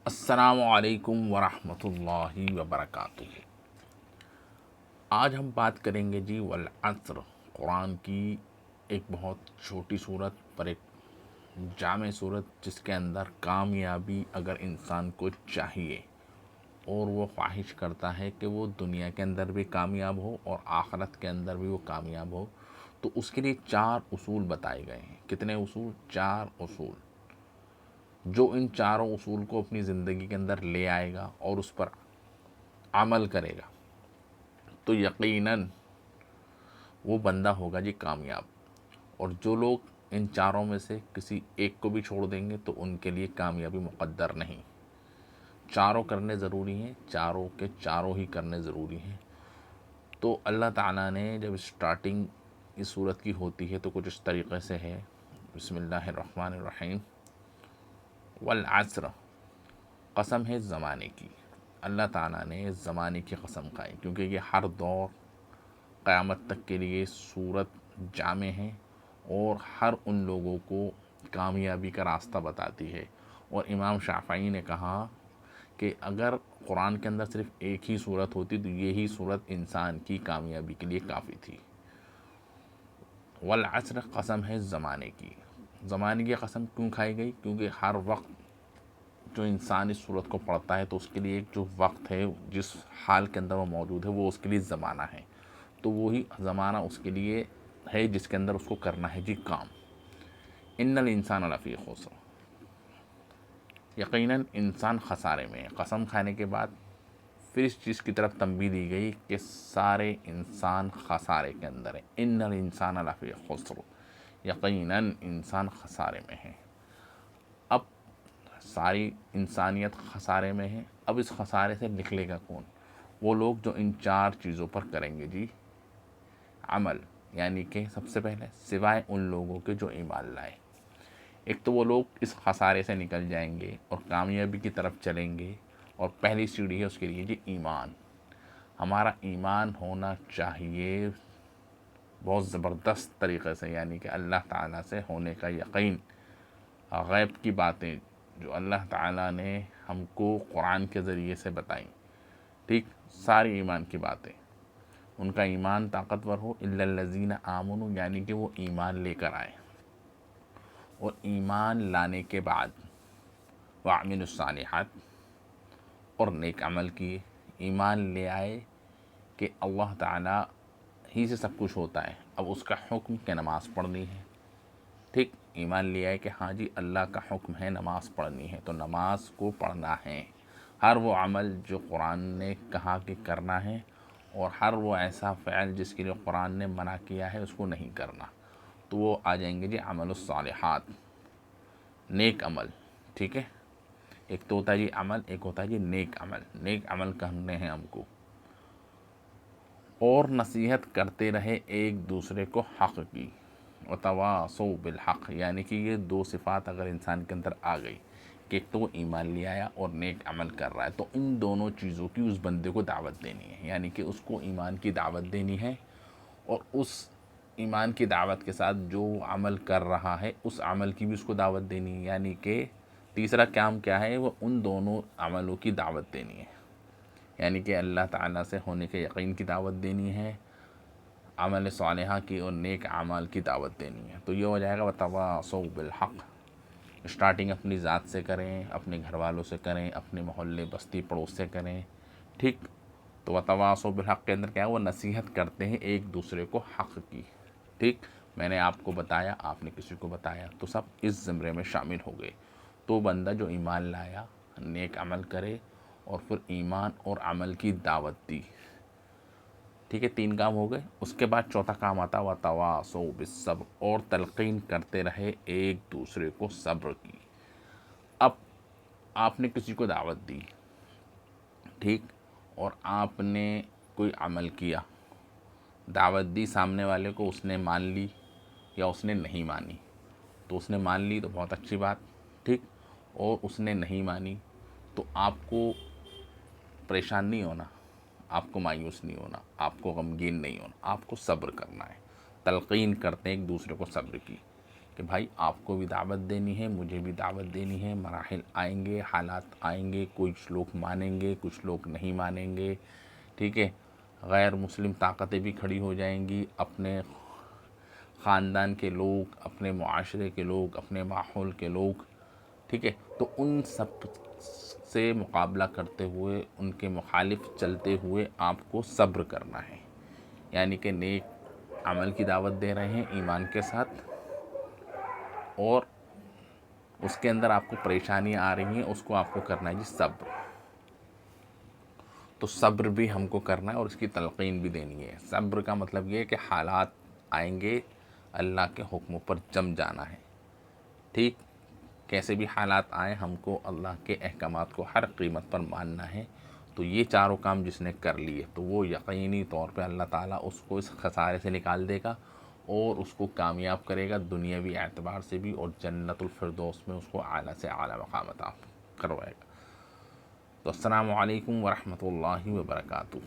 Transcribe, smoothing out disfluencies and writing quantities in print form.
السلام علیکم ورحمۃ اللہ وبرکاتہ۔ آج ہم بات کریں گے جی والعصر، قرآن کی ایک بہت چھوٹی صورت پر ایک جامع صورت، جس کے اندر کامیابی اگر انسان کو چاہیے اور وہ خواہش کرتا ہے کہ وہ دنیا کے اندر بھی کامیاب ہو اور آخرت کے اندر بھی وہ کامیاب ہو، تو اس کے لیے 4 اصول بتائے گئے ہیں۔ کتنے اصول؟ 4 اصول۔ جو ان چاروں اصول کو اپنی زندگی کے اندر لے آئے گا اور اس پر عمل کرے گا تو یقیناً وہ بندہ ہوگا جی کامیاب۔ اور جو لوگ ان چاروں میں سے کسی ایک کو بھی چھوڑ دیں گے تو ان کے لیے کامیابی مقدر نہیں۔ چاروں کرنے ضروری ہیں، چاروں کے چاروں ہی کرنے ضروری ہیں۔ تو اللہ تعالیٰ نے جب اسٹارٹنگ اس صورت کی ہوتی ہے تو کچھ اس طریقے سے ہے، بسم اللہ الرحمن الرحیم، والعصر، قسم ہے زمانے کی۔ اللہ تعالیٰ نے زمانے کی قسم کھائی کیونکہ یہ ہر دور قیامت تک کے لیے صورت جامع ہے اور ہر ان لوگوں کو کامیابی کا راستہ بتاتی ہے۔ اور امام شافعی نے کہا کہ اگر قرآن کے اندر صرف ایک ہی صورت ہوتی تو یہی صورت انسان کی کامیابی کے لیے کافی تھی۔ والعصر، قسم ہے زمانے کی۔ زمانے کی قسم کیوں کھائی گئی؟ کیونکہ ہر وقت جو انسان اس صورت کو پڑھتا ہے تو اس کے لیے ایک جو وقت ہے، جس حال کے اندر وہ موجود ہے، وہ اس کے لیے زمانہ ہے۔ تو وہی زمانہ اس کے لیے ہے جس کے اندر اس کو کرنا ہے جی کام۔ ان الانسان لفی خسر، یقیناً انسان خسارے میں ہے۔ قسم کھانے کے بعد پھر اس چیز کی طرف تنبیہ دی گئی کہ سارے انسان خسارے کے اندر ہے۔ ان الانسان لفی خسر، یقیناً انسان خسارے میں ہے۔ اب ساری انسانیت خسارے میں ہے، اب اس خسارے سے نکلے گا کون؟ وہ لوگ جو ان 4 چیزوں پر کریں گے جی عمل، یعنی کہ سب سے پہلے سوائے ان لوگوں کے جو ایمان لائے۔ ایک تو وہ لوگ اس خسارے سے نکل جائیں گے اور کامیابی کی طرف چلیں گے، اور پہلی سیڑھی ہے اس کے لیے جی ایمان۔ ہمارا ایمان ہونا چاہیے بہت زبردست طریقے سے، یعنی کہ اللہ تعالیٰ سے ہونے کا یقین، غیب کی باتیں جو اللہ تعالیٰ نے ہم کو قرآن کے ذریعے سے بتائیں، ٹھیک، ساری ایمان کی باتیں، ان کا ایمان طاقتور ہو۔ الا الذین آمنوا، یعنی کہ وہ ایمان لے کر آئے، اور ایمان لانے کے بعد وعملوا الصالحات، اور نیک عمل کیے۔ ایمان لے آئے کہ اللہ تعالیٰ ہی سے سب کچھ ہوتا ہے، اب اس کا حکم کہ نماز پڑھنی ہے، ٹھیک، ایمان لے آئے کہ ہاں جی اللہ کا حکم ہے نماز پڑھنی ہے تو نماز کو پڑھنا ہے۔ ہر وہ عمل جو قرآن نے کہا کہ کرنا ہے، اور ہر وہ ایسا فعل جس کے لیے قرآن نے منع کیا ہے اس کو نہیں کرنا، تو وہ آ جائیں گے جی عمل الصالحات، نیک عمل، ٹھیک ہے۔ ایک تو ہوتا ہے جی عمل، ایک ہوتا ہے جی نیک عمل۔ نیک عمل کرنے ہیں ہم کو، اور نصیحت کرتے رہے ایک دوسرے کو حق کی، وتواصوا بالحق، یعنی کہ یہ 2 صفات اگر انسان کے اندر آ گئی کہ ایک تو وہ ایمان لے آیا اور نیک عمل کر رہا ہے، تو ان دونوں چیزوں کی اس بندے کو دعوت دینی ہے، یعنی کہ اس کو ایمان کی دعوت دینی ہے، اور اس ایمان کی دعوت کے ساتھ جو عمل کر رہا ہے اس عمل کی بھی اس کو دعوت دینی ہے، یعنی کہ تیسرا کام کیا ہے؟ وہ ان دونوں عملوں کی دعوت دینی ہے، یعنی کہ اللہ تعالیٰ سے ہونے کے یقین کی دعوت دینی ہے، عمل صالحہ کی اور نیک اعمال کی دعوت دینی ہے۔ تو یہ ہو جائے گا وتواصوا بالحق۔ اسٹارٹنگ اپنی ذات سے کریں، اپنے گھر والوں سے کریں، اپنے محلے بستی پڑوس سے کریں، ٹھیک۔ تو وتواصوا بالحق کے اندر کیا ہے؟ وہ نصیحت کرتے ہیں ایک دوسرے کو حق کی، ٹھیک۔ میں نے آپ کو بتایا، آپ نے کسی کو بتایا، تو سب اس زمرے میں شامل ہو گئے۔ تو بندہ جو ایمان لایا، نیک عمل کرے، اور پھر ایمان اور عمل کی دعوت دی، ٹھیک ہے، 3 کام ہو گئے۔ اس کے بعد چوتھا کام آتا وتواصوا بالصبر، اور تلقین کرتے رہے ایک دوسرے کو صبر کی۔ اب آپ نے کسی کو دعوت دی، ٹھیک، اور آپ نے کوئی عمل کیا، دعوت دی سامنے والے کو، اس نے مان لی یا اس نے نہیں مانی، تو اس نے مان لی تو بہت اچھی بات، ٹھیک، اور اس نے نہیں مانی تو آپ کو پریشان نہیں ہونا، آپ کو مایوس نہیں ہونا، آپ کو غمگین نہیں ہونا، آپ کو صبر کرنا ہے۔ تلقین کرتے ہیں ایک دوسرے کو صبر کی، کہ بھائی آپ کو بھی دعوت دینی ہے، مجھے بھی دعوت دینی ہے، مراحل آئیں گے، حالات آئیں گے، کچھ لوگ مانیں گے، کچھ لوگ نہیں مانیں گے، ٹھیک ہے، غیر مسلم طاقتیں بھی کھڑی ہو جائیں گی، اپنے خاندان کے لوگ، اپنے معاشرے کے لوگ، اپنے ماحول کے لوگ، ٹھیک ہے، تو ان سب سے مقابلہ کرتے ہوئے، ان کے مخالف چلتے ہوئے آپ کو صبر کرنا ہے، یعنی کہ نیک عمل کی دعوت دے رہے ہیں ایمان کے ساتھ، اور اس کے اندر آپ کو پریشانیاں آ رہی ہیں، اس کو آپ کو کرنا ہے جی صبر. تو صبر بھی ہم کو کرنا ہے اور اس کی تلقین بھی دینی ہے. صبر کا مطلب یہ ہے کہ حالات آئیں گے، اللہ کے حکموں پر جم جانا ہے، ٹھیک، کیسے بھی حالات آئیں ہم کو اللہ کے احکامات کو ہر قیمت پر ماننا ہے. تو یہ چاروں کام جس نے کر لیے تو وہ یقینی طور پہ اللہ تعالیٰ اس کو اس خسارے سے نکال دے گا اور اس کو کامیاب کرے گا دنیاوی اعتبار سے بھی، اور جنت الفردوس میں اس کو اعلیٰ سے اعلیٰ مقام عطا کروائے گا. تو السلام علیکم ورحمۃ اللہ وبرکاتہ.